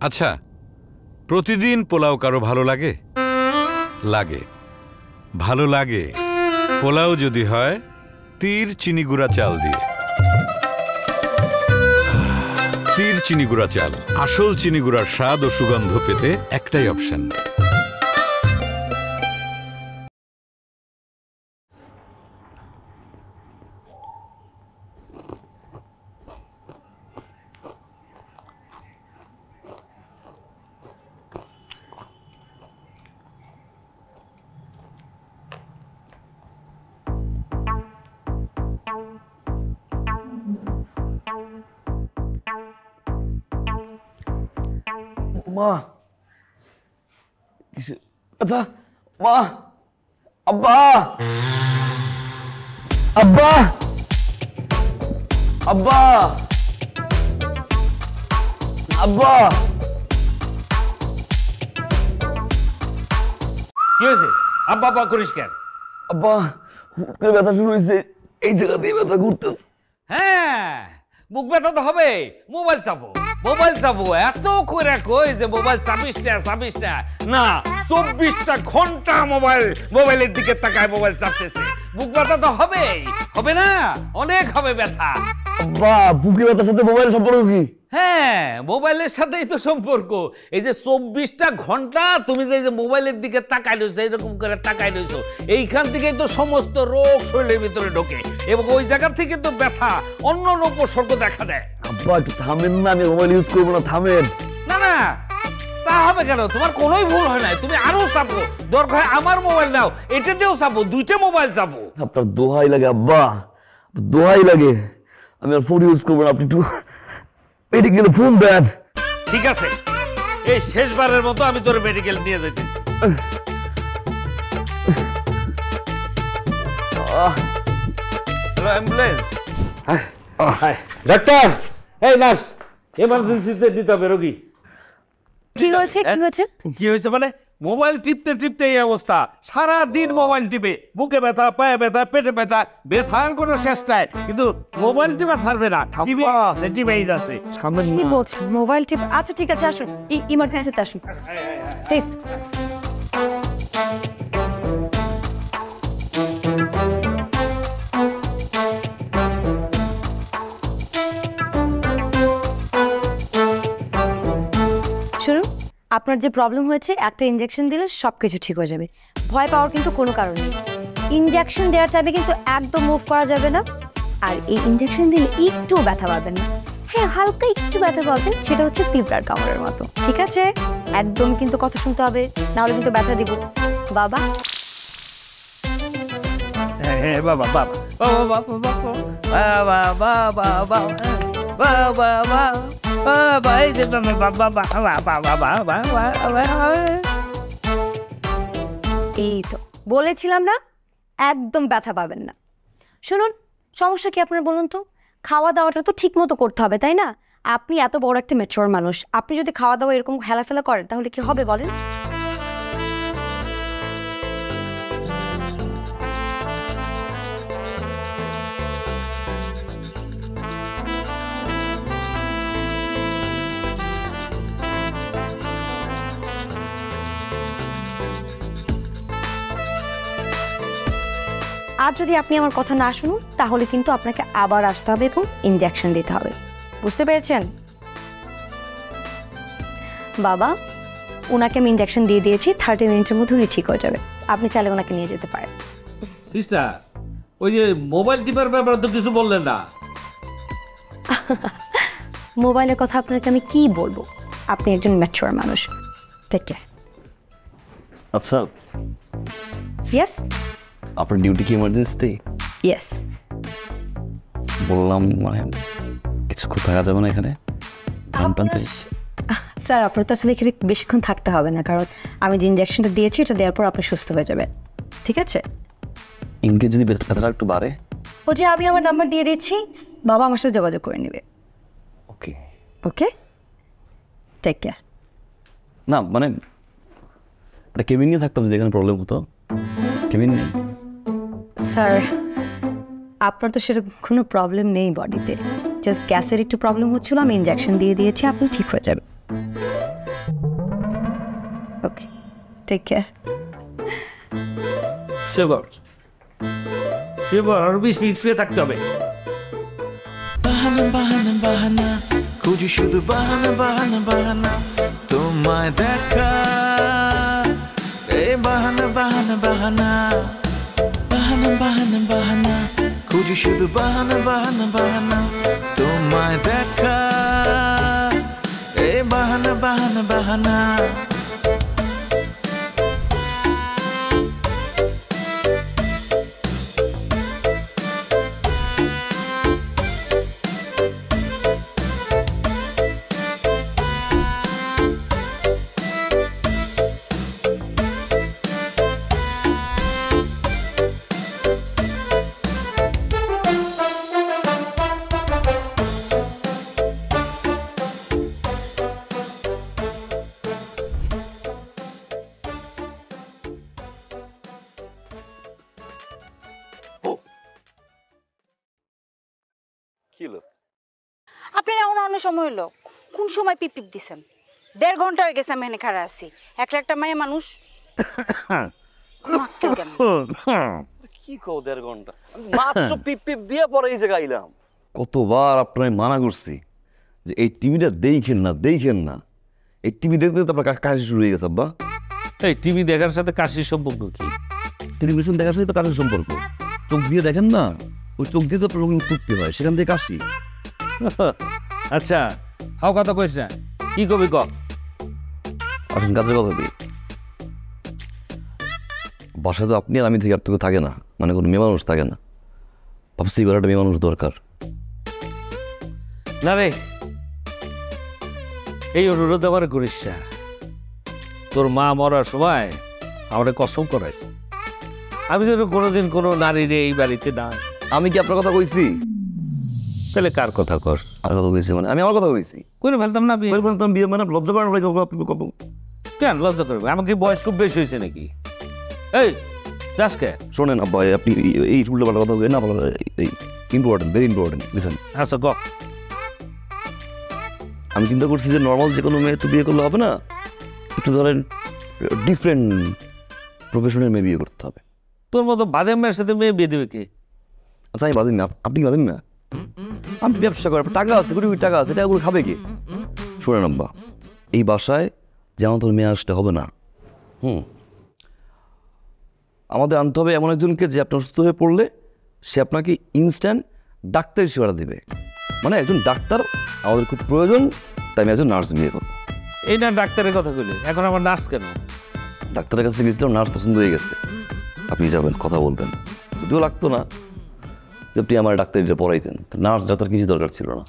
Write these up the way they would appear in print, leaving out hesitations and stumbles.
আচ্ছা, প্রতিদিন পোলাও কারো ভালো লাগে? লাগে, ভালো লাগে। পোলাও যদি হয় তীর চিনি গুঁড়া চাল দিয়ে। তীর চিনি গুঁড়া চাল, আসল চিনি গুঁড়ার স্বাদ ও সুগন্ধ পেতে একটাই অপশন। মা কিসে কথা মা আব্বা আব্বা আব্বা আব্বা কি হয়েছে? আব্বা আব্বা করিস কেন? আব্বা হুট করে ব্যথা শুরু হয়েছে, এই জায়গা দিয়ে ব্যথা ঘুরতেছে। হ্যাঁ, বুক ব্যথা তো হবে। মোবাইল চাপো, মোবাইল চাপো। এত করে কই যে মোবাইল চাপিস না, না 24টা ঘন্টা মোবাইলের দিকে তাকায় মোবাইল চাপতেছে। বুক ব্যথা তো হবেই, হবে না? অনেক হবে ব্যথা। আব্বা বুকে ব্যথার সাথে মোবাইলের সম্পর্ক কি? হ্যাঁ, মোবাইলের সাথেই তো সম্পর্ক। এই যে 24টা ঘন্টা তুমি যে মোবাইলের দিকে তাকাই রয়েছো, এরকম করে তাকাই রয়েছো, এইখান থেকেই তো সমস্ত রোগ শরীরের ভিতরে ঢোকে এবং ওই জায়গা থেকে তো ব্যথা অন্য উপসর্গ দেখা দেয়। আব্বা একটু থামেন না, আমি মোবাইল ইউজ করবো না, থামেন। না না, তা হবে কেন? তোমার কোনোই ভুল হয় নাই, তুমি আরো চাপো। দরকার হয় আমার মোবাইল নাও, এটাতেও চাপো, দুইটা মোবাইল চাপো। আপনার দোহাই লাগে আব্বা, দোহাই লাগে, আমি আর ফোন ইউজ করবো না, আপনি একটু মেডিকেলে ফোন দেন। ঠিক আছে, এই শেষবারের মতো আমি তোর মেডিকেল নিয়ে যেতেছি। Hello ambulance. ডাক্তার, এই নার্স, এমার্জেন্সিতে দিতে হবে রোগী। কি হয়েছে? কি হয়েছে? কি হয়েছে মানে? মোবাইল টিপতে টিপতে এই অবস্থা। সারা দিন মোবাইল টিপে, বুকে ব্যথা, পায়ে ব্যথা, পেটে ব্যথা, ব্যথার কোনো শেষ নাই, কিন্তু মোবাইল টিপা ছাড়বে না। টিপে আছে, টিপেই যাচ্ছে। কি বলছেন? মোবাইল টিপ? আচ্ছা ঠিক আছে, আসুন, ইমার্জেন্সিতে আসুন প্লিজ। শুনুন, আপনার যে প্রবলেম হয়েছে, একটা ইনজেকশন দিলে সব কিছু ঠিক হয়ে যাবে। ভয় পাওয়ার কিন্তু কোনো কারণ নেই। ইনজেকশন দেওয়ার টাইমে কিন্তু একদম মুভ করা যাবে না, আর এই ইনজেকশন দিলে একটু ব্যথা পাবেন না। হ্যাঁ, হালকা একটু ব্যথা পাবেন, সেটা হচ্ছে পিঁপড়ার কামড়ের মতো। ঠিক আছে? একদম কিন্তু কথা শুনতে হবে, নাহলে কিন্তু ব্যথা দিব। বাবা বাবা বাবা বাবা বাবা বাবা বাবা বাবা বাবা, এই যে বাবা বাবা। এই তো বলেছিলাম না, একদম ব্যথা পাবেন না। শুনুন, সমস্যা কি আপনার বলুন তো? খাওয়া দাওয়াটা তো ঠিক মতো করতে হবে, তাই না? আপনি এত বড় একটা ম্যাচিওর মানুষ, আপনি যদি খাওয়া দাওয়া এরকম হেলাফেলা করেন তাহলে কি হবে বলেন? আর যদি আপনি আমার কথা না শুনুন তাহলে কিন্তু আপনাকে আবার আসতে হবে এবং ইনজেকশন দিতে হবে। বুঝতে পেরেছেন? বাবা, ওনাকে আমি ইনজেকশন দিয়ে দিয়েছি, 30 মিনিটের মধ্যে উনি ঠিক হয়ে যাবে। আপনি চাইলে ওনাকে নিয়ে যেতে পারেন। সিস্টার, ওই যে মোবাইল টিপার ব্যাপারে তো কিছু বললেন না। মোবাইলের কথা আপনাকে আমি কি বলবো? আপনি একজন ম্যাচিওর মানুষ। Take care. আচ্ছা, ইয়েস আপনার ডিউটি কি ইমার্জেন্সিতে? ইয়েস। বললাম মানে কিছুক্ষণ থাকা যাবে না এখানে? স্যার, আপনার তো আসলে এখানে বেশিক্ষণ থাকতে হবে না, কারণ আমি যে ইনজেকশনটা দিয়েছি এটা দেওয়ার পর আপনি সুস্থ হয়ে যাবেন। ঠিক আছে? ইনকে যদি ব্যথাটা একটু বাড়ে? ও যে আমি আমার নাম্বার দিয়ে দিচ্ছি, বাবা আমার সাথে যোগাযোগ করে নেবে। ওকে ওকে, টেক কেয়ার। না মানে একটা কেবিন নিয়ে থাকতাম যদি এখানে প্রবলেম হতো। কেবিন নেই স্যার, আপনার তো সেরকম কোনো প্রবলেম নেই বডিতে, জাস্ট গ্যাসের একটু প্রবলেম হচ্ছিল, আমি ইনজেকশন দিয়ে দিয়েছি, আপনি ঠিক হয়ে যাবে। ওকে, টেক কেয়ার। সেবার আর 20 মিনিট শুয়ে থাকতে হবে। বাহানা বাহানা বাহানা খুঁজি শুধু বাহানা বাহানা বাহানা তোমায় দেখা এই বাহানা বাহানা বাহানা বাহানা বাহানা বাহানা খুঁজি শুধু বাহানা বাহানা বাহানা তোমায় দেখা এই বাহানা বাহানা বাহানা আপনি এমন অন্য সময় হলো কোন সময় পিপ পিপ দিছেন? 1.5 ঘন্টা হয়ে গেছে আমি এখানে খাড়া আছি। একটা মায়া মানুষ কি কও 1.5 ঘন্টা? মাত্র পিপ পিপ দিয়ে পরে এই জায়গায় আইলাম। কতবার আপনার মানা করছি যে এই টিভিটা দেখেন না। এই টিভি দেখতে তো আপনার কাশি শুরু হয়ে গেছে আব্বা। এই টিভি দেখার সাথে কাশির সম্পর্ক কি? টেলিভিশন দেখার সাথে তো কাশির সম্পর্ক। চোখ দিয়ে দেখেন না, ওই চোখ দিয়ে তো আপনার উঠতে হয়, সেখান থেকে কাশি। আচ্ছা, হাও কথা কইস না, কি কবি ক? আসেন কাজের কথা বলি। বাসায় তো আপনি আর আমি থেকে আর তোকে থাকে না, মানে কোনো মেয়ে মানুষ থাকে না। ভাবছি এবার একটা মেয়ে মানুষ দরকার। না রে, এই অনুরোধ আমার করিস না। তোর মা মরার সময় আমাকে কসম করাইছে, আমি যেন কোনোদিন কোনো নারীর এই বাড়িতে না। আমি কি আপনার কথা কইছি? তাহলে কার কথা কর? আর কথা কইছি মানে আমি আমার কথা কইছি। করে ফেলতাম না বিয়ে। বিয়ে মানে লজ্জা করেন? কেন লজ্জা করবে? আমাকে বয়স খুব বেশি হয়েছে নাকি? এই যাস কে? শোনেন আব্বা, আপনি এই উল্টো পাল্টা কথা না বলা, এই ইম্পর্টেন্ট, ভেরি ইম্পর্টেন্ট। লিসেন, আচ্ছা গ। আমি চিন্তা করছি যে নর্মাল যে কোনো মেয়ে তো বিয়ে করলে হবে না, একটু ধরেন ডিফারেন্ট প্রফেশনের মেয়ে বিয়ে করতে হবে। তোর মতো বাদেম মেয়ের সাথে মেয়ে বিয়ে দেবে কে? আচ্ছা আমি বাদিন না, আপনি কি বাদিন না? আমি ব্যবসা করার টাকা আছে, কোটি কোটি টাকা আছে, টাকাগুলো খাবে কি? শোনেন আব্বা, এই বাসায় যেমন তোর মেয়ে আসতে হবে না। আমাদের আনতে হবে এমন একজনকে যে আপনি অসুস্থ হয়ে পড়লে সে আপনাকে ইনস্ট্যান্ট ডাক্তারি সেবা দেবে। মানে একজন ডাক্তার আমাদের খুব প্রয়োজন, তাই আমি একজন নার্স বিয়ে করবো। এই না ডাক্তারের কথা বলি, এখন আমার নার্স কেন? ডাক্তারের কাছে গেছিলাম, নার্স পছন্দ হয়ে গেছে। আপনি যাবেন, কথা বলবেন, যদিও লাগতো না যে আপনি আমার ডাক্তারিটা পড়াইতেন। নার্স ডাক্তার কিছু দরকার ছিল না।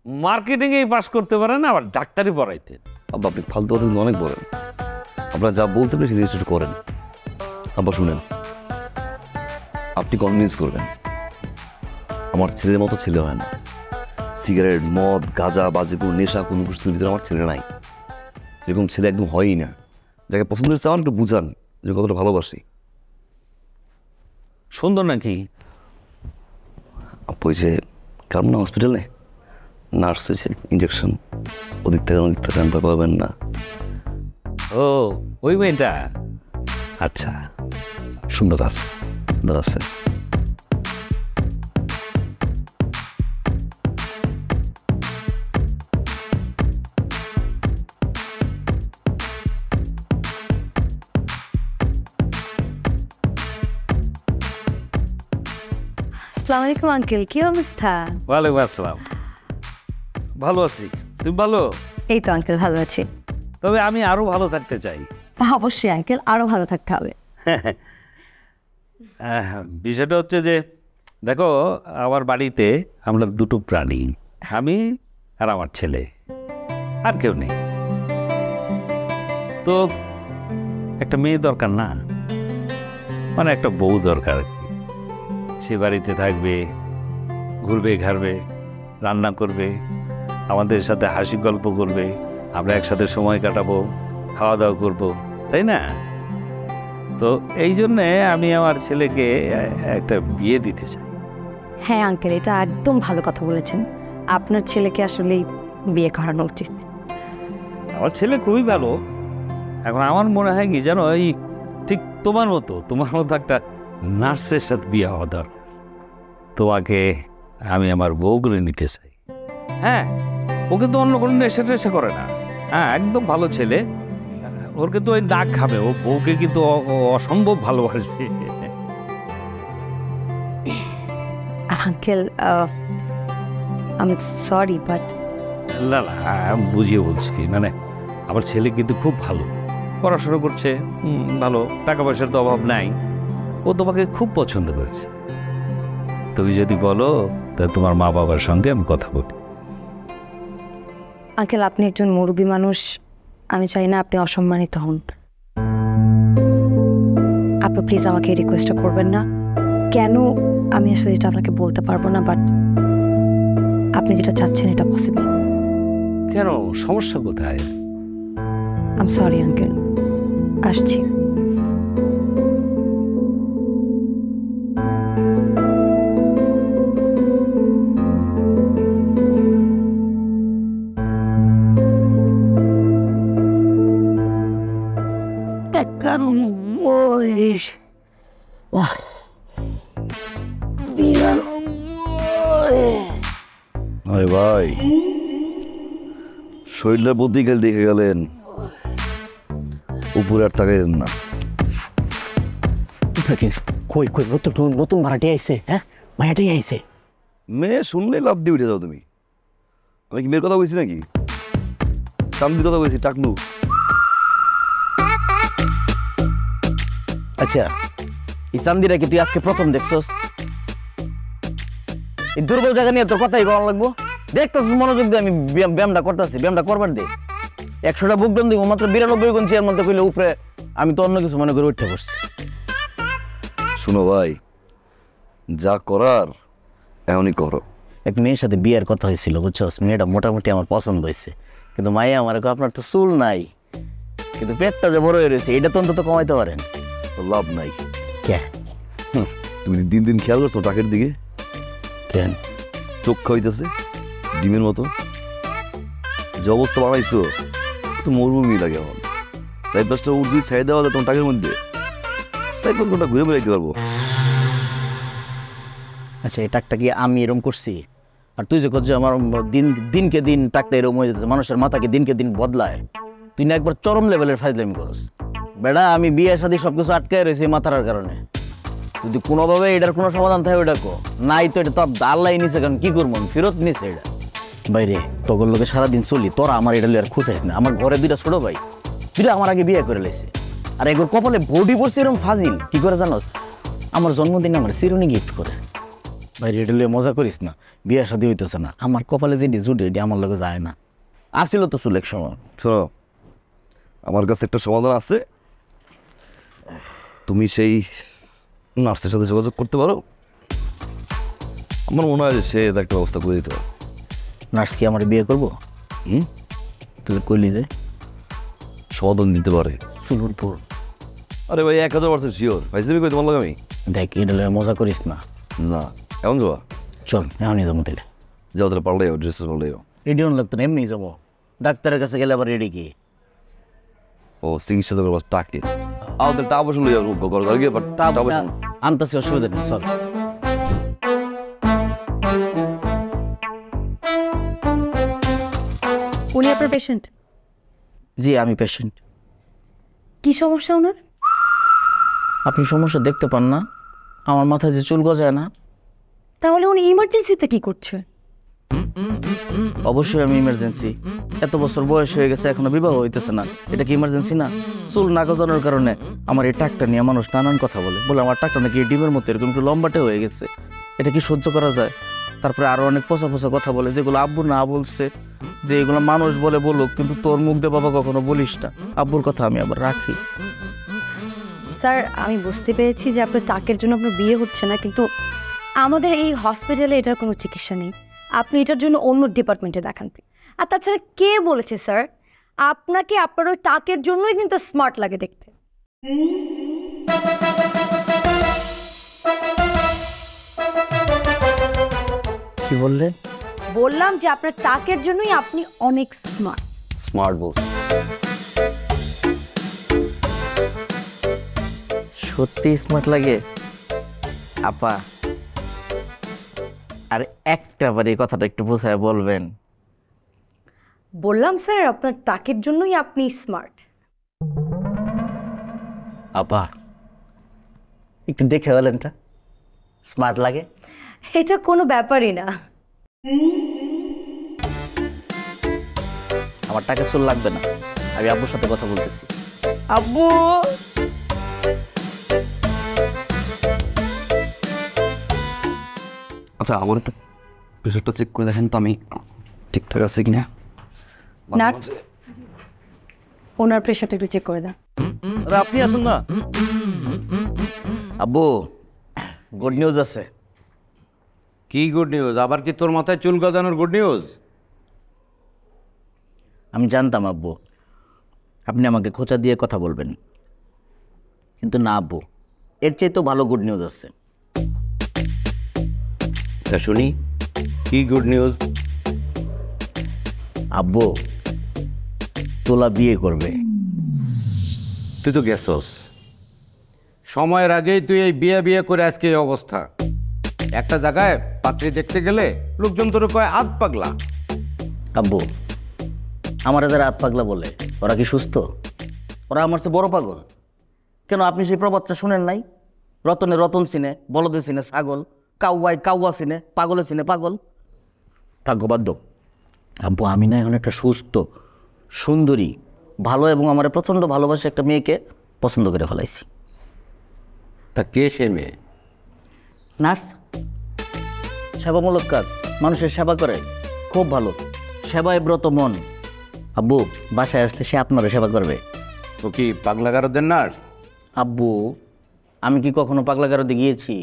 মার্কেটিংয়েই পাস করতে পারে না, আবার ডাক্তারি পড়াইতেন? আব্বা আপনি ফালতু কথা কিন্তু অনেক বলেন। আপনারা যা বলছেন সেই জিনিসটা একটু করেন। আব্বা শুনেন, আপনি কনভিন্স করবেন আমার ছেলের মতো ছেলে হয় না। সিগারেট, মদ, গাঁজা, বাজে কোনো নেশা, কোনো কিছুর ভিতরে আমার ছেলে নাই। এরকম ছেলে একদম হয়ই না। যাকে পছন্দ হচ্ছে আমার একটু বুঝান যে কতটা ভালোবাসি। সুন্দর নাকি? ওই যে কারণ না হসপিটালে নার্স আছে, ইঞ্জেকশন, ওদিক থেকে আনতে পারবেন না। ও ওই মেয়েটা? আচ্ছা, সুন্দর আছে, সুন্দর আছে। আসসালামু আলাইকুম আঙ্কেল, কি অবস্থা? ওয়ালাইকুম আসসালাম। ভালো আছি, তুমি ভালো? এই তো আঙ্কেল ভালো আছি। তবে আমি আরো ভালো থাকতে চাই। অবশ্যই আঙ্কেল, আরো ভালো থাকতে হবে। বিষয়টা হচ্ছে যে দেখো, আমার বাড়িতে আমরা দুটো প্রাণী, আমি আর আমার ছেলে, আর কেউ নেই। তো একটা মেয়ে দরকার না, মানে একটা বউ দরকার। সে বাড়িতে থাকবে, ঘুরবে ঘাড়বে, রান্না করবে, আমাদের সাথে হাসি গল্প করবে, আমরা একসাথে সময় কাটাবো, খাওয়া দাওয়া করবো, তাই না? তো এই জন্যে আমি আমার ছেলেকে একটা বিয়ে দিতে চাই। হ্যাঁ আঙ্কেল, এটা একদম ভালো কথা বলেছেন। আপনার ছেলেকে আসলে বিয়ে করানো উচিত। আমার ছেলে খুবই ভালো। এখন আমার মনে হয় কি জানো, এই ঠিক তোমার মতো একটা নার্সের সাথে বিয়ে হওয়া দরকার। তোমাকে আমি আমার বউ করে নিতে চাই। হ্যাঁ, ও কিন্তু অন্য কোনো নেশা টেশা করে না। হ্যাঁ, একদম ভালো ছেলে। ওর কিন্তু ওই ডাক খাবে, ও বউকে কিন্তু অসম্ভব ভালোবাসবে। Uncle I am sorry but না না, আমি বুঝিয়ে বলছি কি, মানে আমার ছেলে কিন্তু খুব ভালো, পড়াশোনা করছে, ভালো, টাকা পয়সার তো অভাব নাই। ও তোমাকে খুব পছন্দ করেছে। তুমি যদি বলো তাহলে তোমার মা বাবার সঙ্গে আমি কথা বলি। আঙ্কেল আপনি একজন মুরব্বী মানুষ, আমি চাই না আপনি অসম্মানিত হন। আপনি প্লিজ আমাকে এই রিকোয়েস্টটা করবেন না। কেন আমি আসলে এটা আপনাকে বলতে পারবো না, বাট আপনি যেটা চাচ্ছেন এটা পসিবল। কেন, সমস্যা কোথায়? আই এম সরি আঙ্কেল, আসছি। আরে ভাই, শরীরের বুদ্ধি খেল দেখে গেলেন, উপরে আর তাকাইলেন না। কই কই নতুন ভাড়াটি আইছে? হ্যাঁ, মায়াটাই আইছে। মেয়ে শুনলেই লাভ দিয়ে উঠে যাও তুমি। আমি কি মেয়ের কথা বলছি নাকি? চান্দির কথা বলছি, টাকলু। আচ্ছা, এই চান্দিরা কি তুই আজকে প্রথম দেখছস? এই দুর্বল জায়গা নিয়ে তোর কথাই বলা লাগবো। দেখতেছিস মনোযোগ দিয়ে আমি ব্যায়ামটা করতেছি, ব্যায়ামটা করবার দে। 100টা বুক ডাউন দিব, মাত্র 92 গুণ চেয়ার মধ্যে কইলে উপরে আমি তো অন্য কিছু মনে করে উঠে পড়ছি। শুনো ভাই, যা করার এমনই করো। এক মেয়ের সাথে বিয়ের কথা হয়েছিল, বুঝছস? মেয়েটা মোটামুটি আমার পছন্দ হয়েছে, কিন্তু মাইয়া আমার আপনার তো চুল নাই, কিন্তু পেটটা যে বড় হয়ে রয়েছে, এটা তো অন্তত কমাইতে পারেন। লাভ নাই। কে? তুমি দিন দিন খেয়াল করছো টাকের দিকে? কেন? চোখ খাইতেছে ডিমের মতো, যে অবস্থা বানাইছো তো মরুভূমি লাগে। আমার 4-5টা উঠ দিয়ে ছেড়ে দেওয়া যায় তোমার টাকের মধ্যে, 4-5 ঘন্টা ঘুরে বেড়াইতে পারবো। আচ্ছা, এই টাকটা কি আমি এরকম করছি? আর তুই যে করছিস আমার দিনকে দিন টাকটা এরকম হয়ে যাচ্ছে, মানুষের মাথাকে দিনকে দিন বদলায়। তুই না একবার চরম লেভেলের ফাইজলামি করস বেড়া। আমি বিয়ে শাদী সবকিছু আটকায় রয়েছি এই মাথার কারণে। যদি কোনোভাবে এটার কোনো সমাধান থাকে ওটা কো, নাই তো এটা তো আল্লাহ নিছে, কারণ কি করবো, ফেরত নিছে এটা। বাইরে তগর লোকে সারাদিন চলি, তোরা আমার এটা আর খুঁজাইস না। আমার ঘরে 2টা ছোট ভাই, 2টা আমার আগে বিয়ে করে লাইছে, আর একবার কপালে বডি পড়ছে এরকম ফাজিল। কি করে জানোস? আমার জন্মদিনে আমার চিরুনি গিফট করে। বাইরে এটা লিয়ে মজা করিস না, বিয়ে শাদী হইতেছে না। আমার কপালে যেটি জুটে এটি আমার লোকে যায় না। আসছিল তো চুল এক সময়। শোনো, আমার কাছে একটা সমাধান আছে। তুমি সেই নার্সের সাথে যোগাযোগ করতে পারো। আমার মনে হয় যে সে একটা ব্যবস্থা করে দিতে পারে। নার্স কি আমার বিয়ে করবো? তাহলে কইলি যে সমাধান দিতে পারে। চুলপুর। আরে ভাই 1000% শিওর। ভাই তুমি কই তোমার লাগে আমি? দেখ এটা লিয়ে মজা করিস না। না, এমন যাওয়া? চল এমনই যাবো তাহলে। যাও তাহলে, পাল্টাই যাও, ড্রেসেস পাল্টাই যাও। রেডি হন লাগতো না, এমনি যাবো। ডাক্তারের কাছে গেলে আবার রেডি কি? ও চিকিৎসা তো করবো টাকে। আও তাহলে টাকা পয়সা লই যাও, ঘর গিয়ে টাকা পয়সা আনতেছি, অসুবিধা নেই, চল। উনি আপনার পেশেন্ট? জি, আমি পেশেন্ট। কি সমস্যা ওনার? আপনি সমস্যা দেখতে পান না? আমার মাথায় যে চুল গজায় না। তাহলে উনি ইমার্জেন্সিতে কি করছে? অবশ্যই আমি ইমার্জেন্সি। এত বছর বয়স হয়ে গেছে, এখনো বিবাহ হইতেছে না, এটা কি ইমার্জেন্সি না? চুল না গজানোর কারণে আমার এই টাকটা নিয়ে মানুষ নানান কথা বলে, আমার টাকটা নাকি ডিমের মতো এরকম একটু লম্বাটে হয়ে গেছে। এটা কি সহ্য করা যায়? তারপরে আরো অনেক পচা পচা কথা বলে, যেগুলো আব্বু না বলছে, যে এগুলো মানুষ বলে বলুক, কিন্তু তোর মুখ দিয়ে বাবা কখনো বলিস না। আব্বুর কথা আমি আবার রাখি। স্যার, আমি বুঝতে পেরেছি যে আপনার টাকের জন্য আপনার বিয়ে হচ্ছে না, কিন্তু আমাদের এই হসপিটালে এটার কোনো চিকিৎসা নেই। আপনি এটার জন্য অন্য ডিপার্টমেন্টে দেখান। আর তাছাড়া কে বলেছে স্যার আপনাকে আপনার ওই টাকের জন্যই কিন্তু স্মার্ট লাগে দেখতে? কি বললেন? বললাম যে আপনার টাকের জন্যই আপনি অনেক স্মার্ট। স্মার্ট বলছি। সত্যি স্মার্ট লাগে আপা। আর একটা বার এই কথাটা একটু বোঝায় বলবেন। বললাম স্যার আপনার টাকের জন্যই আপনি স্মার্ট। আপা একটু দেখে বলেন তো, স্মার্ট লাগে? এটা কোনো ব্যাপারই না। আমার টাকা চুল লাগবে না, আমি আব্বুর সাথে কথা বলতেছি। আব্বু আচ্ছা আমার একটা প্রেশারটা চেক করে দেখেন তো আমি ঠিকঠাক আছে কিনা। নার্স, ওনার প্রেশারটা একটু চেক করে দেন। আরে আপনি আসুন না। আব্বু গুড নিউজ আছে। কি গুড নিউজ? আবার কি তোর মাথায় চুল গজানোর গুড নিউজ? আমি জানতাম আব্বু আপনি আমাকে খোঁচা দিয়ে কথা বলবেন, কিন্তু না আব্বু, এর চেয়ে তো ভালো গুড নিউজ আছে। তা শুনি কি গুড নিউজ? আব্বু তোলা বিয়ে করবে। তুই তো গেছস সময়ের আগেই, তুই এই বিয়ে বিয়ে করে আজকে এই অবস্থা। একটা জায়গায় পাত্রী দেখতে গেলে লোকজন তোর কয় আধ পাগলা। আব্বু আমার যারা হাত পাগলা বলে ওরা কি সুস্থ? ওরা আমার চেয়ে বড় পাগল। কেন আপনি সেই প্রবাদটা শুনেন নাই? রতনে রতন চিনে, বলদে চিনে ছাগল, কাউয়ায় কাউয়া চিনে, পাগলে চিনে পাগল। থাকো বাধ্য। আব্বু আমি না এখন একটা সুস্থ সুন্দরী ভালো এবং আমার প্রচণ্ড ভালোবাসে একটা মেয়েকে পছন্দ করে ফেলাইছি। তা কে সে মেয়ে? নার্স, সেবামূলক কাজ, মানুষের সেবা করে, খুব ভালো, সেবায় ব্রত মন। আব্বু বাসায় আসলে সে আপনারও সেবা করবে। ও কি পাগলাগারদের নার্স? আব্বু আমি কি কখনো পাগলাগারদে গিয়েছি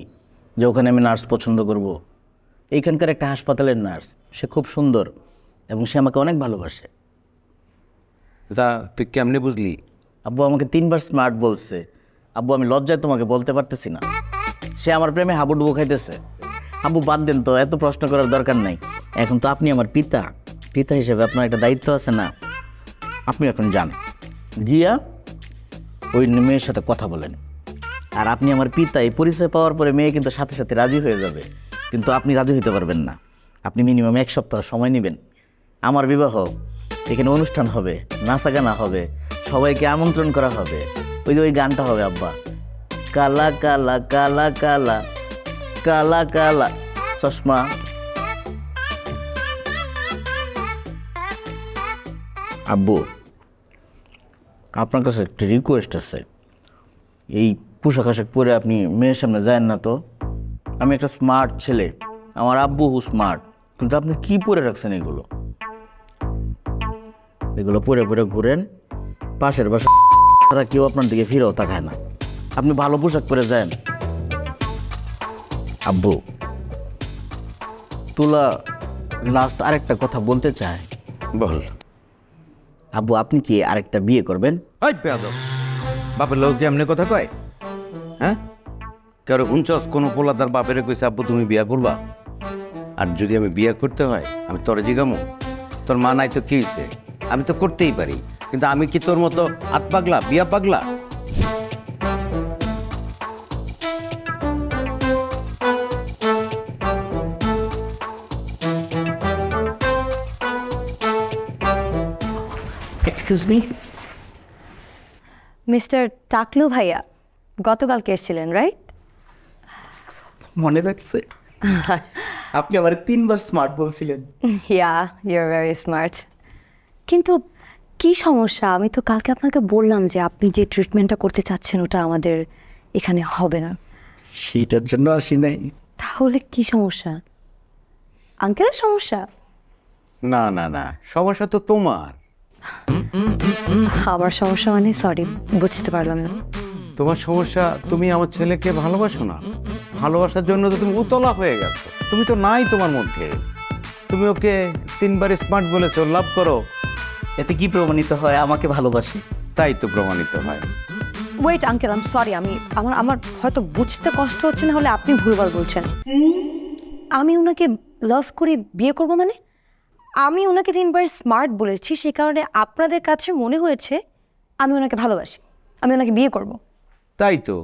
যে ওখানে আমি নার্স পছন্দ করব? এইখানকার একটা হাসপাতালের নার্স, সে খুব সুন্দর এবং সে আমাকে অনেক ভালোবাসে। তা তুই কেমনি বুঝলি? আব্বু আমাকে 3 বার স্মার্ট বলছে। আব্বু আমি লজ্জায় তোমাকে বলতে পারতেছি না। সে আমার প্রেমে হাবুডুবু খাইতেছে। আব্বু বাদ দেন তো, এত প্রশ্ন করার দরকার নাই। এখন তো আপনি আমার পিতা, পিতা হিসেবে আপনার একটা দায়িত্ব আছে না? আপনি এখন যান, গিয়া ওই মেয়ের সাথে কথা বলেন। আর আপনি আমার পিতা, এই পরিচয় পাওয়ার পরে মেয়ে কিন্তু সাথে সাথে রাজি হয়ে যাবে, কিন্তু আপনি রাজি হইতে পারবেন না। আপনি মিনিমাম 1 সপ্তাহ সময় নেবেন। আমার বিবাহ, এখানে অনুষ্ঠান হবে, নাচা গানা হবে, সবাইকে আমন্ত্রণ করা হবে। ওই যে ওই গানটা হবে আব্বা, কালা কালা কালা কালা কালা কালা চশমা। আব্বু আপনার কাছে একটা রিকোয়েস্ট আছে। এই পোশাক আশাক পরে আপনি মেয়ের সামনে যায় না তো। আমি একটা স্মার্ট ছেলে, আমার আব্বু স্মার্ট, কিন্তু আপনি কি পরে রাখছেন এগুলো? এগুলো পরে পরে ঘুরেন, পাশের বাসা তারা কেউ আপনার দিকে ফিরেও তাকায় না। আপনি ভালো পোশাক পরে যান। আব্বু তোলা লাস্ট আরেকটা কথা বলতে চায়। বল। আব্বু আপনি কি আরেকটা বিয়ে করবেন? ওই বেয়াদব, বাপের লোক এমনি কথা কয়? হ্যাঁ, কারো হুঞ্চস কোনো পোলা তার বাপেরে কইছে আব্বু তুমি বিয়া করবা? আর যদি আমি বিয়া করতে হয় আমি তোরে জিগামো? তোর মা নাই তো কি হয়েছে? আমি তো করতেই পারি, কিন্তু আমি কি তোর মতো হাত পাগলা, বিয়া পাগলা? এক্সকিউজ মি, মিস্টার টাকলু ভাইয়া গতকালকে এসেছিলেন রাইট? মনে রাখছে? আপনি আমার 3 বার স্মার্ট বলছিলেন। Yeah you are very smart. কিন্তু কি সমস্যা? আমি তো কালকে আপনাকে বললাম যে আপনি যে ট্রিটমেন্টটা করতে চাচ্ছেন ওটা আমাদের এখানে হবে না। সেইটার জন্য আসি নাই। তাহলে কি সমস্যা? আঙ্কেলের সমস্যা? না না না, সমস্যা তো তোমার। আমার সমস্যা মানে? সরি, বুঝতে পারলাম না। তোমার সমস্যা, তুমি আমার ছেলেকে ভালোবাসো না। ভালোবাসার জন্য তো তুমি উতলা হয়ে গেছো। তুমি তো নাই তোমার মধ্যে। তুমি ওকে 3 বার স্মার্ট বলেছো, লাভ করো। এতে কি প্রমাণিত হয় আমাকে ভালোবাসি? তাই তো প্রমাণিত হয়। Wait uncle, I am sorry, আমার হয়তো বুঝতে কষ্ট হচ্ছে, না হলে আপনি ভুলভাল বলছেন। আমি ওনাকে লাভ করে বিয়ে করবো মানে? আমি ওনাকে 3 বার স্মার্ট বলেছি, সেই কারণে আপনাদের কাছে মনে হয়েছে আমি ওনাকে ভালোবাসি, আমি ওনাকে বিয়ে করব। তাই তো।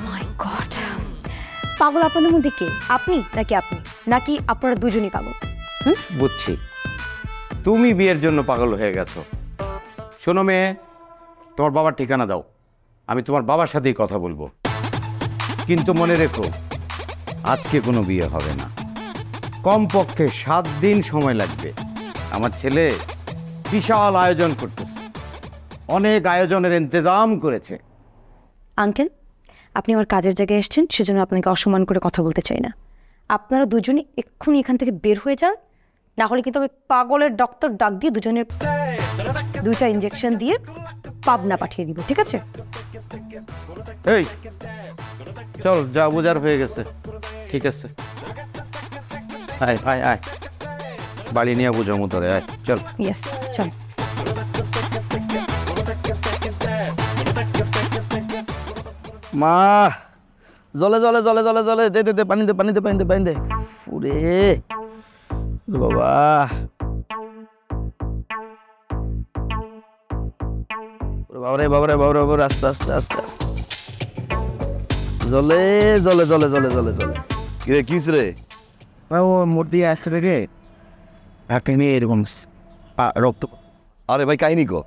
মাই গড, পাগল আপনাদের মধ্যে কে? আপনি নাকি আপনারা দুজনই পাগল? বুঝছি, তুমি বিয়ের জন্য পাগল হয়ে গেছো। শোনো মেয়ে, তোমার বাবার ঠিকানা দাও, আমি তোমার বাবার সাথেই কথা বলবো। কিন্তু মনে রেখো, আজকে কোনো বিয়ে হবে না, কমপক্ষে 7 দিন সময় লাগবে। আমার ছেলে বিশাল আয়োজন করতেছে, অনেক আয়োজনের ইন্তজাম করেছে। আঙ্কেল, আপনি আমার কাজের জায়গায় এসেছেন, সেজন্য আপনাকে অসম্মান করে কথা বলতে চাই না। আপনারা দুজনই এক্ষুনি এখান থেকে বের হয়ে যান, না হলে কিন্তু আমি পাগলের ডক্টর ডাক দিয়ে দুজনের 2টা ইঞ্জেকশন দিয়ে পাবনা পাঠিয়ে দিব, ঠিক আছে? এই চল, যা বোঝার হয়ে গেছে। ঠিক আছে, আয় আয় আয়, বাড়ি নিয়ে বুঝামো তোরে, আয় চল। ইয়েস, চল। মা, জলে জলে জলে জলে জলে দে দে দে, পানি দে পানি দে পানি দে পানি দে। ওরে বাবা, বাবরে বাবরে বাবরে বাবরে, আস্তে আস্তে আস্তে আস্তে, জলে জলে জলে জলে জলে জলে। কিরে কি রে? ও মোট দিয়ে আসতে রে, একটা মেয়ে এরকম রক্ত। আরে ভাই কাহিনী কো,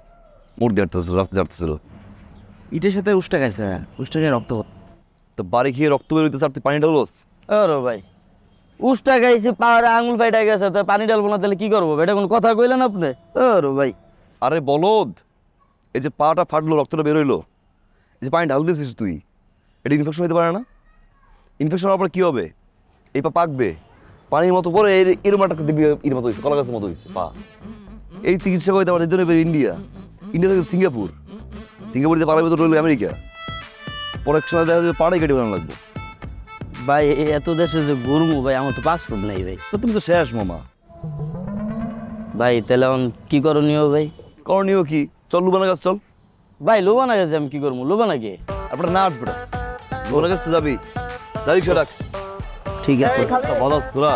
মোড় দিয়ে রাস্তা যাচ্ছিল, ইটের সাথে উষ্টা খাইছে, উষ্টা খেয়ে রক্ত। তো বাড়ি খেয়ে রক্ত বেরোইতেছে আর তুই পানি ঢালস? আরে ভাই, উষ্টা খাইছি, পাহাড়ে আঙুল ফাইটা গেছে, তো পানি ঢালবো না তাহলে কি করবো? এটা কোন কথা কইলেন আপনি? আরে ভাই, আরে বলদ, এই যে পাটা ফাটলো, রক্তটা বেরোইলো, এই যে পানি ঢাল দিয়েছিস তুই, এটা ইনফেকশন হতে পারে না? ইনফেকশন হওয়ার পর কী হবে? এই পা পাকবে, পানির মতো পরে এরকম একটা দেখবি এর মতো হয়েছে, কলা গাছের মতো হয়েছে পা। এই চিকিৎসা করতে আমার জন্য ইন্ডিয়া, ইন্ডিয়া থেকে সিঙ্গাপুর, সিঙ্গাপুরে পালাবে তো রইল আমেরিকা, পরে সময় দেখা যাবে পাড়াই কেটে বানানো লাগবে। ভাই এত দেশে যে ঘুরবো ভাই, আমার তো পাসপোর্ট নেই ভাই। তো তুমি তো শেষ মামা। ভাই তাহলে এখন কি করণীয় ভাই? করণীয় কি? চল লুবানা গাছ চল। ভাই লোবানা গেছে, আমি কি করবো? লোবানা কে? আপনার না আসবে, লুবানা গাছ তো যাবি, তারিখ রাখ। ঠিক আছে, বাদাস তোরা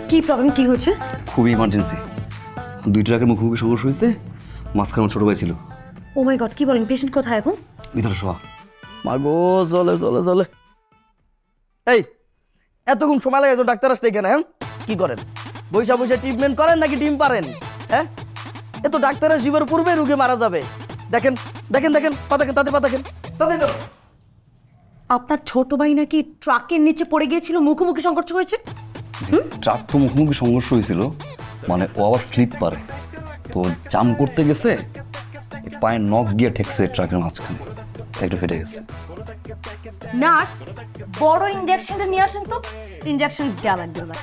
কি প্রবলেম, কি হয়েছে? খুবই ইমার্জেন্সি, 2 ট্রাকের মুখোমুখি সংঘর্ষ হয়েছে, মাঝখানে আমার ছোট ভাই ছিল। ও মাই গড, কি বলেন? পেশেন্ট কোথায় এখন? ভিতরে শোয়া। মাগো চলে চলে চলে। এই এতক্ষণ সময় লাগে ডাক্তার আসতে এখানে? হ্যাঁ কি করেন? বৈশা বৈশা ট্রিটমেন্ট করেন নাকি ডিম পারেন? হ্যাঁ, এ তো ডাক্তারের শিবের পূর্বে রুগী মারা যাবে। দেখেন দেখেন দেখেন, পা দেখেন, তাতে পা দেখেন, তাতে। আপনার ছোট ভাই নাকি ট্রাকের নিচে পড়ে গিয়েছিল, মুখোমুখি সংঘর্ষ হয়েছে? ট্রাক তো মুখোমুখি সংঘর্ষ হয়েছিল, মানে ও আবার ফ্লিপ পারে, তো জাম করতে গেছে, পায়ে নখ গিয়ে ঠেকছে ট্রাকের মাঝখানে, একটা ফেটে গেছে। নার্স, বড় ইনজেকশনটা নিয়ে আসেন তো, ইনজেকশন দেওয়া লাগবে।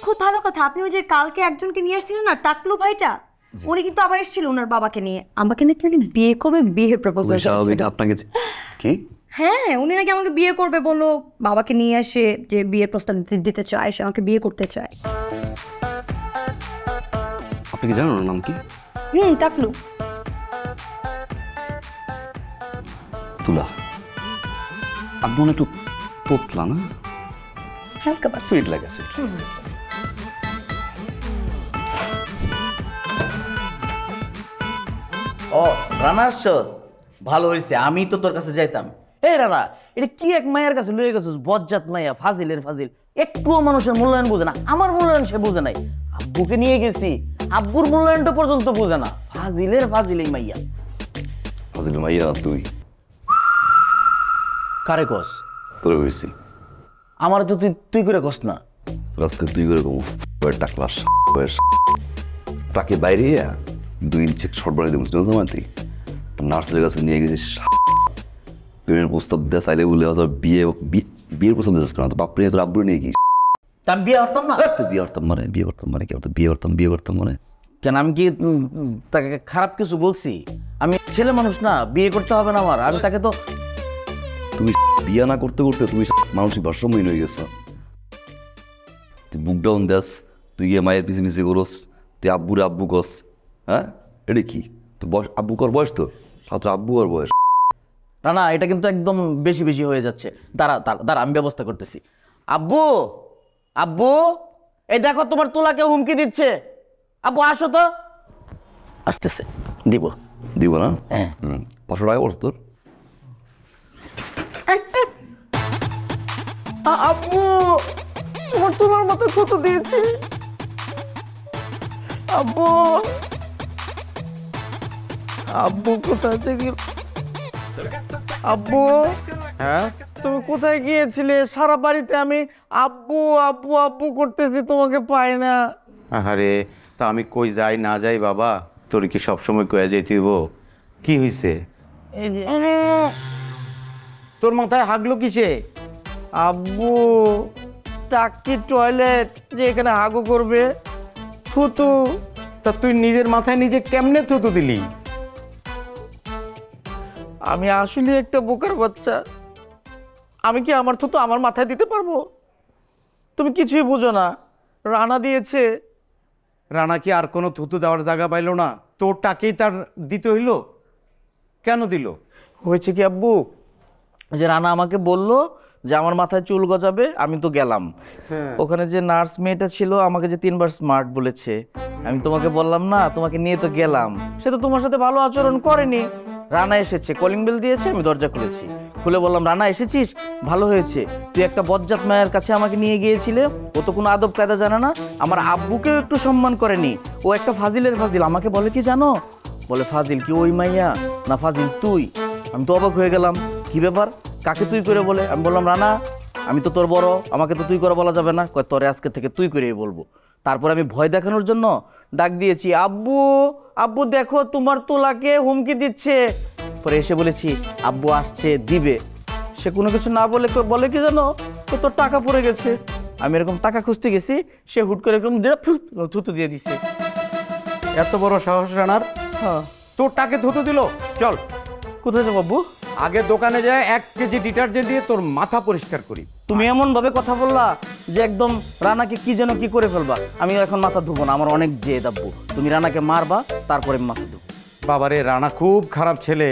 খুব ভালো কথা, আপনি ওই যে কালকে একজনকে নিয়ে আসছিলেন না, টাকলু ভাইটা, উনি কিন্তু আবার এসেছিল ওনার বাবাকে নিয়ে, আমাকে নাকি বিয়ে করবে, বিয়ের প্রপোজাল। আপনাকে কি? হ্যাঁ, উনি নাকি আমাকে বিয়ে করবে বললো, বাবাকে নিয়ে আসে যে বিয়ের প্রস্তাব দিতে চায়, সে আমাকে বিয়ে করতে চায়। আপনি কি জানেন ওর নাম কি? টাকলু। তুলা। আপনি একটু তোতলা না, হালকা সুইট লাগে, সুইট। ও রানা আসছস, ভালো হয়েছে, আমি তো তোর কাছে যাইতাম। এই রানা, এটা কি এক মায়ের কাছে লয়ে গেছিস? বজ্জাত মাইয়া, ফাজিলের ফাজিল, একটুও মানুষের মূল্যায়ন বোঝে না। আমার মূল্যায়ন সে বোঝে নাই, আব্বুকে নিয়ে গেছি, আব্বুর মূল্যায়নটা পর্যন্ত বোঝে না। ফাজিলের ফাজিল এই মাইয়া। ফাজিল মাইয়া তুই? কারে কস? তোরে হয়েছি। আমার তো তুই করে কস না। রাস্তায় তুই করে কমো, টাকলা টাকে বাইরে 2 ইঞ্চি শর্ট বানিয়ে দেবো, তুই নার্সের কাছে নিয়ে গেছিস, প্রেমের প্রস্তাব দেওয়া চাইলে বলে বিয়ের প্রস্তাব দিয়েছিস কেন? তো বাপরে তোর আব্বু নিয়ে গিয়েছিস। আমি বিয়ে করতাম না। বিয়ে করতাম মানে কি? বিয়ে করতাম মানে কেন? আমি কি তাকে খারাপ কিছু বলছি? আমি ছেলে মানুষ না, বিয়ে করতে হবে না আমার? আমি তাকে তো, তুমি বিয়ে না করতে করতে তুমি মানসিক ভারসাম্যহীন হয়ে গেছ। তুই বুক ডাউন দেস, তুই গিয়ে মায়ের পিছিয়ে করস, তুই আব্বুরে আব্বু কস। হ্যাঁ, এটা কি তো বয়স আব্বু কর বয়স তো সাথে আব্বু আর বয়স। না না, এটা কিন্তু একদম বেশি বেশি হয়ে যাচ্ছে। দাঁড়া দাঁড়া দাঁড়া, আমি ব্যবস্থা করতেছি। আব্বু, আব্বু, এই দেখো তোমার তোলাকে হুমকি দিচ্ছে। আব্বু আসো তো। আসতেছে, দিব দিব না? হ্যাঁ। 500 টাকা বলছ তোর? আব্বু, তোমার তোলার মতো কত দিয়েছি। আব্বু, আব্বু কোথায় থেকে? আব্বু, হ্যাঁ তুমি কোথায় গিয়েছিলে? সারা বাড়িতে আমি আব্বু আব্বু আব্বু করতেছি, তোমাকে পাই না। আরে তা আমি কই যাই না যাই বাবা, তোর কি সবসময় কয়ে যাই তুই? কি হয়েছে? এই যে তোর মাথায় হাগলো কিসে? আব্বু, টাকি টয়লেট যে এখানে হাগু করবে, থুতু। তা তুই নিজের মাথায় নিজে কেমনে থুতু দিলি? আমি আসলে একটা বোকার বাচ্চা। আমি কি আমার থুতু আমার মাথায় দিতে পারবো? তুমি কিছুই বুঝো না। রানা দিয়েছে। রানা কি আর কোনো থুতু দেওয়ার জায়গা পাইলো না? তোর টাকেই তার দিতে হইলো? কেন দিল? হয়েছে কি আব্বু, যে রানা আমাকে বলল যে আমার মাথায় চুল গজাবে, আমি তো গেলাম। ওখানে যে নার্স মেয়েটা ছিল আমাকে যে 3বার স্মার্ট বলেছে, আমি তোমাকে বললাম না, তোমাকে নিয়ে তো গেলাম। সে তো তোমার সাথে ভালো আচরণ করেনি। রানা এসেছে, কলিং বেল দিয়েছে, আমি দরজা খুলেছি। খুলে বললাম, রানা এসেছিস, ভালো হয়েছে। তুই একটা বজ্জাত মায়ের কাছে আমাকে নিয়ে গিয়েছিলে, ও তো কোনো আদব কায়দা জানে না, আমার আব্বুকেও একটু সম্মান করেনি। ও একটা ফাজিলের ফাজিল। আমাকে বলে কি জানো? বলে, ফাজিল কি ওই মাইয়া না ফাজিল তুই? আমি তো অবাক হয়ে গেলাম, কি ব্যাপার, কাকে তুই করে বলে? আমি বললাম, রানা আমি তো তোর বড়, আমাকে তো তুই করে বলা যাবে না। কয়, তোরে আজকে থেকে তুই করেই বলবো। তারপর আমি ভয় দেখানোর জন্য ডাক দিয়েছি, আব্বু আব্বু দেখো তোমার তোলাকে হুমকি দিচ্ছে। পরে এসে বলেছি, আব্বু আসছে, দিবে। সে কোনো কিছু না বলে বলে কি জানো, তোর টাকা পড়ে গেছে। আমি এরকম টাকা খুঁজতে গেছি, সে হুট করে এরকম থুতু দিয়ে দিছে। এত বড় সাহস রানার? হ্যাঁ। তোর টাকে থুতু দিল? চল। কোথায় যাবো আব্বু? আগে দোকানে যায় 1 কেজি ডিটারজেন্ট দিয়ে তোর মাথা পরিষ্কার করি। তুমি এমন ভাবে কথা বললা যে একদম রানাকে কি যেন কি করে ফেলবা। আমি এখন মাথা ধুবো না, আমার অনেক জেদ আব্বু। তুমি রানাকে মারবা, তারপরে মাথা ধুবো। বাবারে, রানা খুব খারাপ ছেলে।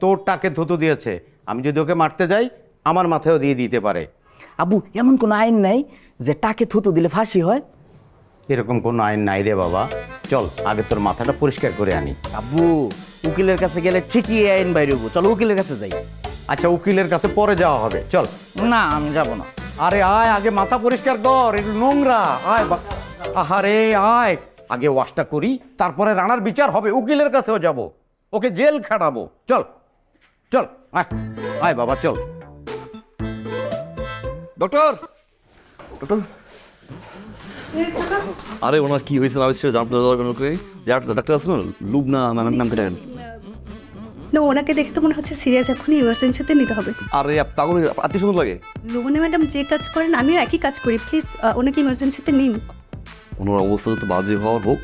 তোর টাকে থুতু দিয়েছে। আমি যদি ওকে মারতে যাই, আমার মাথায়ও দিয়ে দিতে পারে। আব্বু, এমন কোনো আইন নাই যে টাকে থুতু দিলে ফাঁসি হয়? এরকম কোনো আইন নাই রে বাবা। চল আগে তোর মাথাটা পরিষ্কার করে আনি। আব্বু, উকিলের কাছে গেলে ঠিকই এই আইন বাইরে হবো। চলো উকিলের কাছে যাই। আচ্ছা, উকিলের কাছে পরে যাওয়া হবে, চল। না, আমি যাব না। আরে আয়, আগে মাথা পরিষ্কার কর, একটু নোংরা। আয় আহারে আয়, আগে ওয়াশটা করি, তারপরে রানার বিচার হবে। উকিলের কাছেও যাব, ওকে জেল খাটাবো। চল চল, আয় আয় বাবা, চল। ডক্টর, ডক্টর, আরে ওনার কি হয়েছে না হয়েছে জানতে দরকার করে। ডাক্তার আছে না, লুবনা নাম কেটে। না, ওনাকে দেখে তো মনে হচ্ছে সিরিয়াস, এখনই ইমার্জেন্সিতে নিতে হবে। আরে পাগল, আত্মীয় সুন্দর লাগে। লোবনা ম্যাডাম যে কাজ করেন আমিও একই কাজ করি, প্লিজ ওনাকে ইমার্জেন্সিতে নিন। ওনার অবস্থা তো বাজে হওয়ার হোক,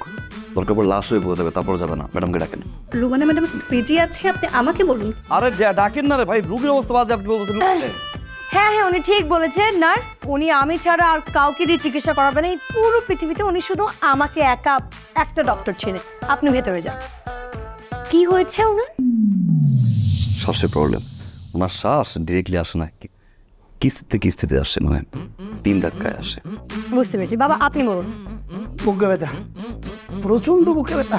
দরকার পড়ে লাশ হয়ে পড়ে যাবে, তারপর যাবে না। ম্যাডামকে ডাকেন। লোবনা ম্যাডাম বিজি আছে, আপনি আমাকে বলুন। আরে ডাকেন না রে ভাই, রোগীর অবস্থা বাজে, আপনি বলতেছেন। হ্যাঁ হ্যাঁ, উনি ঠিক বলেছেন নার্স। উনি আমি ছাড়া আর কাউকে দিয়ে চিকিৎসা করাবেন এই পুরো পৃথিবীতে। উনি শুধু আমাকে একটা ডক্টর ছিলেন। আপনি ভেতরে যান। কি হয়েছে ওনার? শ্বাসের প্রবলেম। ওনার শ্বাস ডিরেক্টলি আসে না, কিস্তিতে আসে, মানে 3 ধাক্কায় আসে। বুঝতে পেরেছি। বাবা আপনি বলুন। বুকে ব্যথা, প্রচন্ড বুকে ব্যথা।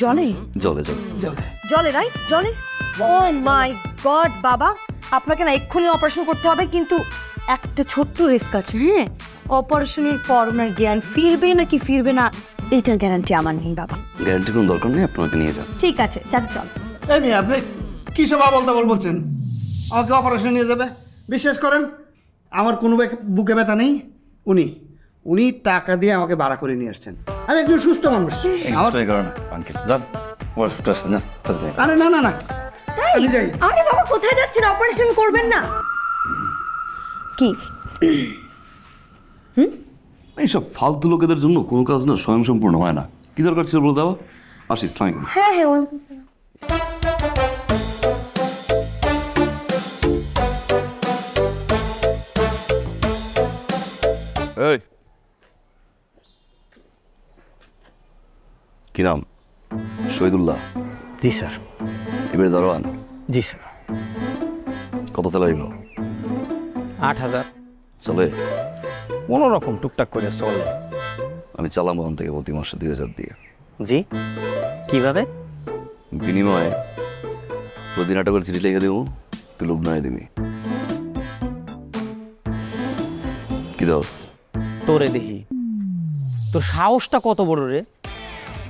জলে জলে জলে জলে রাইট, জলে। ও মাই গড বাবা, আপনাকে না এক্ষুনি অপারেশন করতে হবে, কিন্তু একটা ছোট্ট রিস্ক আছে। হ্যাঁ, অপারেশনের পর ওনার জ্ঞান ফিরবে নাকি ফিরবে না এইটার গ্যারান্টি আমার নেই বাবা। গ্যারান্টির কোনো দরকার নেই, আপনাকে নিয়ে যান। ঠিক আছে, চাচা চল। এই মেয়ে, আপনি কী সব আবল তাবল বলছেন? আমাকে অপারেশন নিয়ে যাবে? বিশ্বাস করেন, আমার কোনো বুকে ব্যথা নেই। উনি টাকা দিয়ে আমাকে ভাড়া করে নিয়ে আসছেন। আমি একজন সুস্থ মানুষ। আরে না না না, আমি যাই। আরে বাবা কোথায় যাচ্ছেন? অপারেশন করবেন না? কি এইসব ফালতু লোকেদের জন্য কোনো কাজ না স্বয়ংসম্পূর্ণ হয় না। কি দরকার ছিল বলে দেওয়া? আসি, ইসলামিক। হ্যাঁ হ্যাঁ, ওয়ালাইকুম আসসালাম। এই কি নাম? শহীদুল্লাহ। জি স্যার। এবারে দারোয়ান। জি স্যার। কত স্যালারি হলো? 8,000। চলে? কোনো রকম টুকটাক করে চলে। আমি চালাম ওখান থেকে প্রতি মাসে 2,000 দিয়ে। জি কিভাবে? বিনিময়ে প্রতিদিন একটা করে চিঠি লিখে দেবো, তুই লুবনায় দিবি। কি দোষ? তোরে দেখি তোর সাহসটা কত বড় রে।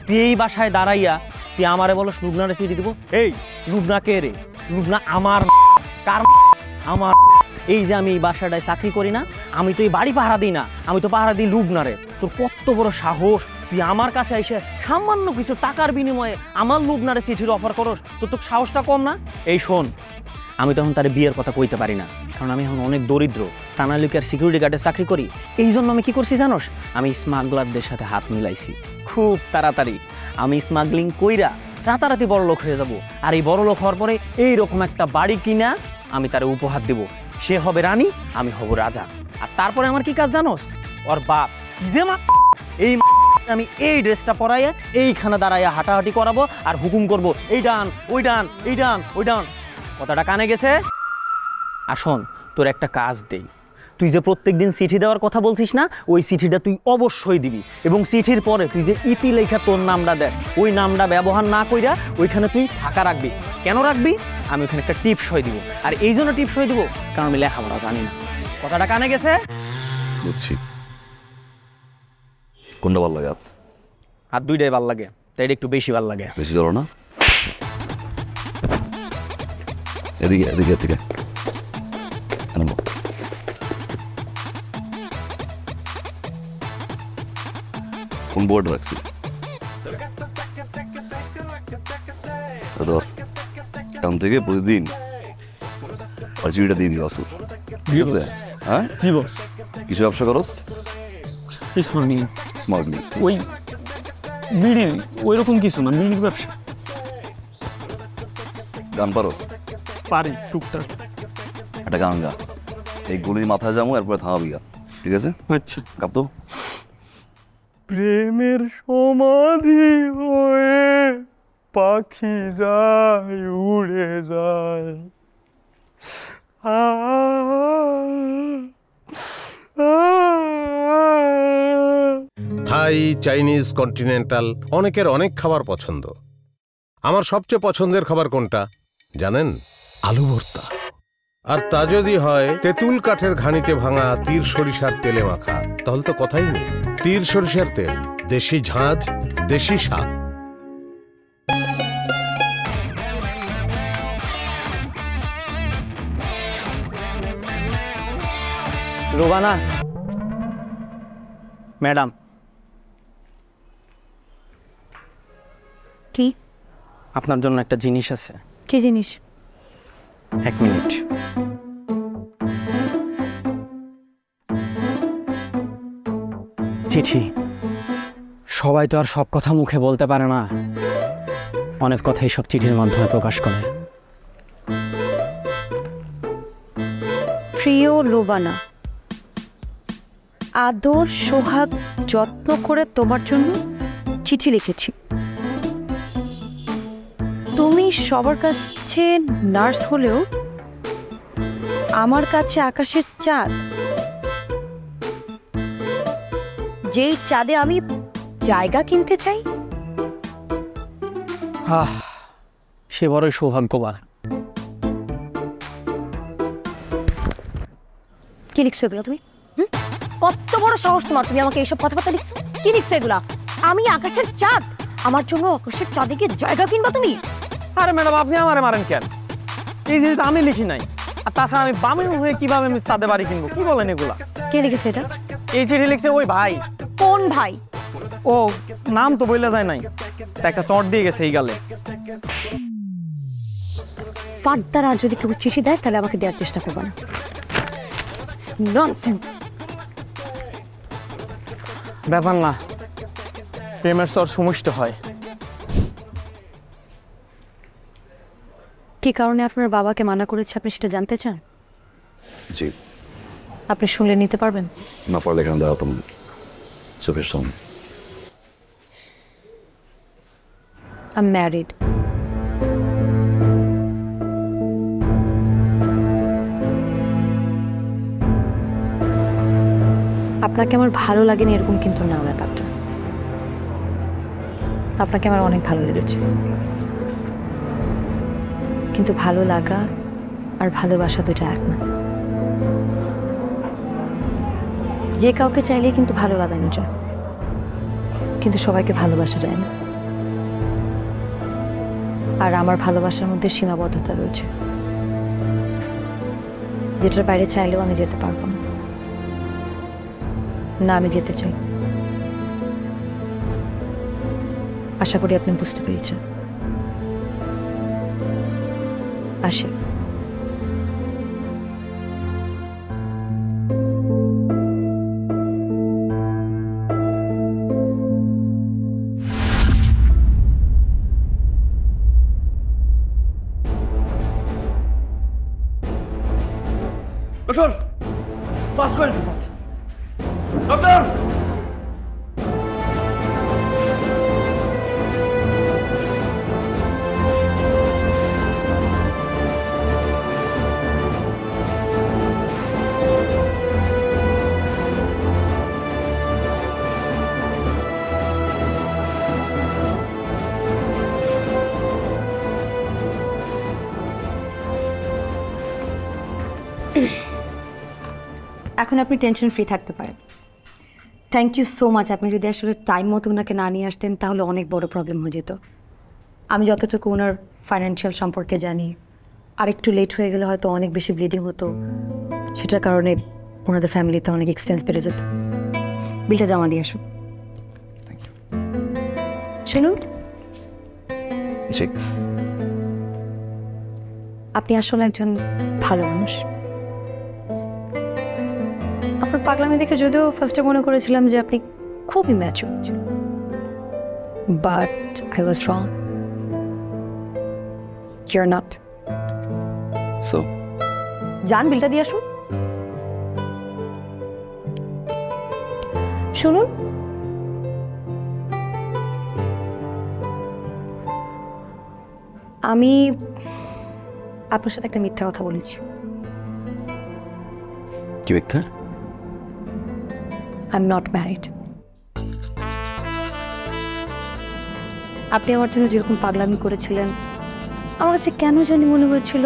তুই এই বাসায় দাঁড়াইয়া তুই আমারে বলস লুবনারে চিঠি দিব? এই লুবনা কে রে? লুবনা আমার কার? আমার। এই যে আমি এই বাসাটায় চাকরি করি না, আমি তো এই বাড়ি পাহারা দিই না, আমি তো পাহারা দিই লুবনারে। তোর কত বড় সাহস তুই আমার কাছে এসে সামান্য কিছু টাকার বিনিময়ে আমার লুবনারে চিঠির অফার করস? তোর সাহসটা কম না? এই শোন, আমি তখন তার বিয়ের কথা কইতে পারি না, কারণ আমি এখন অনেক দরিদ্র, টানালিকার সিকিউরিটি গার্ডে চাকরি করি। এই জন্য আমি কি করছি জানোস? আমি স্মাগলারদের সাথে হাত মিলাইছি। খুব তাড়াতাড়ি আমি স্মাগলিং কইরা রাতারাতি বড় লোক হয়ে যাব। আর এই বড় লোক হওয়ার পরে এইরকম একটা বাড়ি কিনা আমি তারে উপহার দেব। সে হবে রানী, আমি হব রাজা। আর তারপরে আমার কি কাজ জানোস? ওর বাপ যে মা, এই আমি এই ড্রেসটা পরাইয়া এইখানে দাঁড়াইয়া হাঁটাহাঁটি করাবো আর হুকুম করব, এই ডান ওই ডান, এই ডান ওই ডান। কথাটা কানে গেছে? আসুন তোর একটা কাজ দেই। তুই যে প্রত্যেকদিন চিঠি দেওয়ার কথা বলছিস না, ওই চিঠিটা তুই অবশ্যই দিবি। এবং চিঠির পরে তুই যে ইতি লেখা তোর নামটা দেখ, ওই নামটা ব্যবহার না কইরা ওইখানে তুই ফাঁকা রাখবি। কেন রাখবি? আমি ওইখানে একটা টিপসই দিব। আর এই জন্য টিপসই দিব কারণ আমি লেখাপড়া জানি না। কথাটা কানে গেছে? বুঝছি। কোনটা ভালো লাগে? আর দুইটাই ভাল লাগে, তাই একটু বেশি ভাল লাগে। বেশি ধরো না। এদিকে এদিকে এদিকে। কোন বোর্ড রাখছি? এখন থেকে প্রতিদিন চিঠিটা দিয়ে দিও আসুন। ঠিক আছে? হ্যাঁ কিছু ব্যবসা করস? স্মাগলিং। ওই বিড়ি ওই রকম কিছু না, বিড়ির ব্যবসা। গান পারস? পারি টুকটাক। একটা গান গা, এই গুলির মাথায় যাবো, এরপরে থামাবি গা। ঠিক আছে? আচ্ছা কাঁপতো। প্রেমের সমাধি হয়ে পাখি যায় উড়ে যায়, থাই, চাইনিজ, কন্টিনেন্টাল, অনেকের অনেক খাবার পছন্দ। আমার সবচেয়ে পছন্দের খাবার কোনটা জানেন? আলু ভর্তা। আর তা যদি হয় তেঁতুল কাঠের ঘানিতে ভাঙা তীর সরিষার তেলে মাখা, তাহলে তো কথাই নেই। তীর সরিষার তেল, দেশি ঝাঁজ, দেশি স্বাদ। রোবানা ম্যাডাম। কি? আপনার জন্য একটা জিনিস আছে। কি জিনিস? 1 মিনিট। চিঠি। সবাই তো আর সব কথা মুখে বলতে পারে না, অনেক কথাই সব চিঠির মাধ্যমে প্রকাশ করে। প্রিয় লোবানা, আদর সোহাগ যত্ন করে তোমার জন্য চিঠি লিখেছি। তুমি সবার কাছে নার্স হলেও আমার কাছে আকাশের চাঁদ, যেই চাঁদে আমি জায়গা কিনতে চাই। সে বড়ই সৌভাগ্যবান। কি লিখছো এগুলো তুমি? কত বড় সাহস তোমার, তুমি আমাকে এইসব কথাবার্তা লিখছো? কি লিখছো এগুলা? আমি আকাশের চাঁদ, আমার জন্য আকাশের চাঁদে গিয়ে জায়গা কিনবা তুমি? আরে ম্যাডাম আপনি আমারে মারেন কেন? এই জিনিস আমি লিখি নাই। আর তাছাড়া আমি বামে হয়ে কিভাবে আমি চাঁদে বাড়ি কিনবো? কি বলেন এগুলা? কে লিখেছে এটা? এই চিঠি লিখছে ওই ভাই। কোন ভাই? ও নাম তো বইলা যায় নাই, তা একটা চট দিয়ে গেছে এই গালে। ফার্দার আর যদি কেউ চিঠি দেয় তাহলে আমাকে দেওয়ার চেষ্টা করবে না। ননসেন্স। ব্যাপার না, প্রেমের চর সুমিষ্ট হয়। কি কারণে আপনার বাবাকে মানা করেছে আপনি সেটা জানতে চান? জি। আপনি শুনলে নিতে পারবেন? না পারলে এখানে দাঁড়াতাম চোখের সামনে। I'm married. আপনাকে আমার ভালো লাগেনি এরকম কিন্তু না ব্যাপারটা। আপনাকে আমার অনেক ভালো লেগেছে, কিন্তু ভালো লাগা আর ভালোবাসা দুটো এক না। যে কাউকে চাইলে কিন্তু ভালো লাগানো যায়, কিন্তু সবাইকে ভালোবাসা যায় না। আর আমার ভালোবাসার মধ্যে সীমাবদ্ধতা রয়েছে, যেটার বাইরে চাইলেও আমি যেতে পারবো না। না, আমি যেতে চাই। আশা করি আপনি বুঝতে পেরেছেন। আসি। ডক্টর, পাস করেন, পাস। ডক্টর, এখন আপনি টেনশন ফ্রি থাকতে পারেন। Thank you so much. আপনি যদি আসলে টাইম মতো ওনাকে না নিয়ে আসতেন তাহলে অনেক বড় প্রবলেম হয়ে যেত। আমি যতটুকু ওনার ফাইন্যান্সিয়াল সম্পর্কে জানি, আর একটু লেট হয়ে গেলে হয়তো অনেক বেশি ব্লিডিং হতো, সেটার কারণে ওনাদের ফ্যামিলিতে অনেক এক্সপেন্স বেড়ে যেত। বিলটা জমা দিয়ে আসুন। শুনুন, আপনি আসলে একজন ভালো মানুষ। আপনার পাগলামি দেখে যদিও ফার্স্টে মনে করেছিলাম যে আপনি খুবই mature, but I was wrong. Your not. So যান, বিলটা দিয়ে আসুন। শুনুন, আমি আপনার সাথে একটা মিথ্যা কথা বলেছি। কি মিথ্যা? I'm not married. আপনি আমার জন্য যেরকম পাগলামি করেছিলেন, আমার কাছে কেন জানি মনে হয়েছিল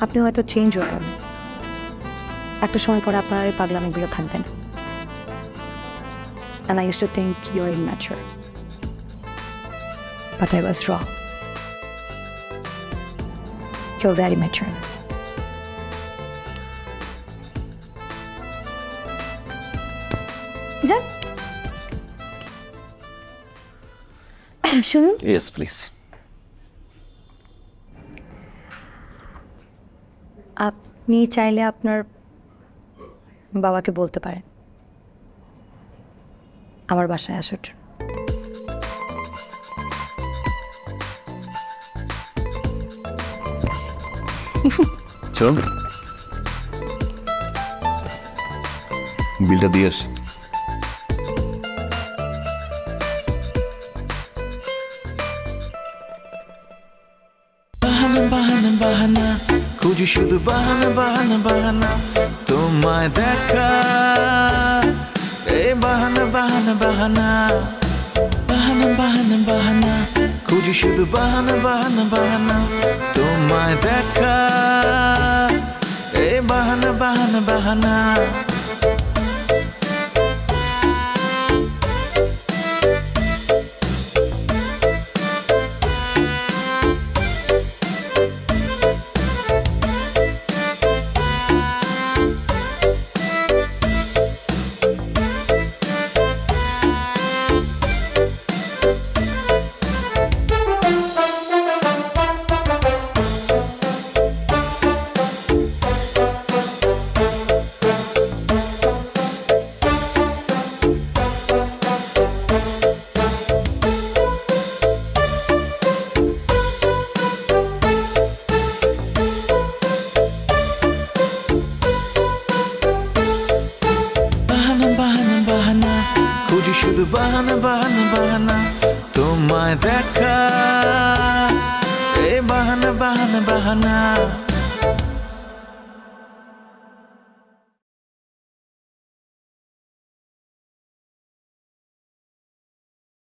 আপনি হয়তো চেঞ্জ হয়ে গেলেন। একটা সময় পরে আপনার এই পাগলামিগুলো থাকবে না। And I used to think you're immature. But I was wrong. You're very mature. যান, শুনুন। Yes please. আপনি চাইলে আপনার বাবাকে বলতে পারেন আমার বাসায় আসার জন্য। চল, বিলটা দিয়ে আসি। বাহানা বাহানা বাহানা, খুঁজি শুধু বাহানা বাহানা বাহানা তোমায় দেখা। এই বাহানা বাহানা বাহানা, বাহানা বাহানা বাহানা, খুঁজি শুধু বাহানা বাহানা বাহানা তোমায় দেখা। এই বাহানা বাহানা বাহানা। শুধু বাহানা বাহানা বাহানা তোমায় দেখা